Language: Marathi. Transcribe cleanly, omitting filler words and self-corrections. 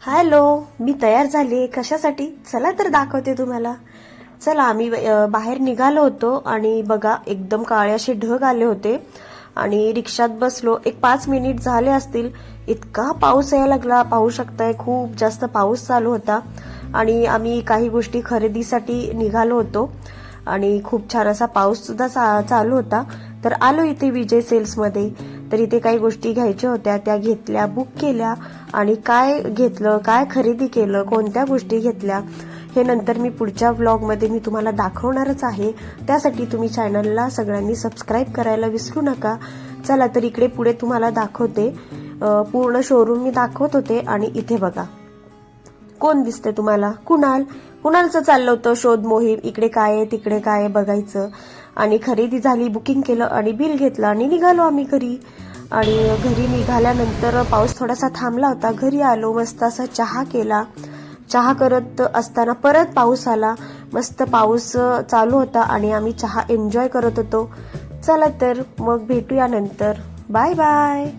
हॅलो, मी तयार झाले. कशासाठी? चला तर दाखवते तुम्हाला. चला, आम्ही बाहेर निघालो होतो आणि बघा एकदम काळे असे ढग आले होते आणि रिक्षात बसलो. एक 5 मिनिट झाले असतील, इतका पाऊस यायला लागला. पाहू शकताय, खूप जास्त पाऊस चालू होता आणि आम्ही काही गोष्टी खरेदीसाठी निघालो होतो आणि खूप छान असा पाऊस सुद्धा चालू होता. तर आलो इथे विजय सेल्स मध्ये. तर इथे काही गोष्टी घ्यायच्या होत्या, त्या घेतल्या, बुक केल्या आणि काय घेतलं, काय खरेदी केलं, कोणत्या गोष्टी घेतल्या हे नंतर मी पुढच्या व्लॉग मध्ये मी तुम्हाला दाखवणारच आहे. त्यासाठी तुम्ही चॅनलला सगळ्यांनी सबस्क्राईब करायला विसरू नका. चला तर इकडे पुढे तुम्हाला दाखवते. पूर्ण शोरूम मी दाखवत होते आणि इथे बघा कोण दिसते तुम्हाला? कुणालचं चाललं होतं शोध मोहीम. इकडे काय आहे, तिकडे काय आहे बघायचं. आणि खरेदी झाली, बुकिंग केलं आणि बिल घेतलं आणि निघालो आम्ही घरी. आणि घरी निघाल्यानंतर पाऊस थोडासा थांबला होता. घरी आलो, मस्त असा चहा केला. चहा करत असताना परत पाऊस आला. मस्त पाऊस चालू होता आणि आम्ही चहा एन्जॉय करत होतो. चला तर मग भेटूया नंतर. Bye bye.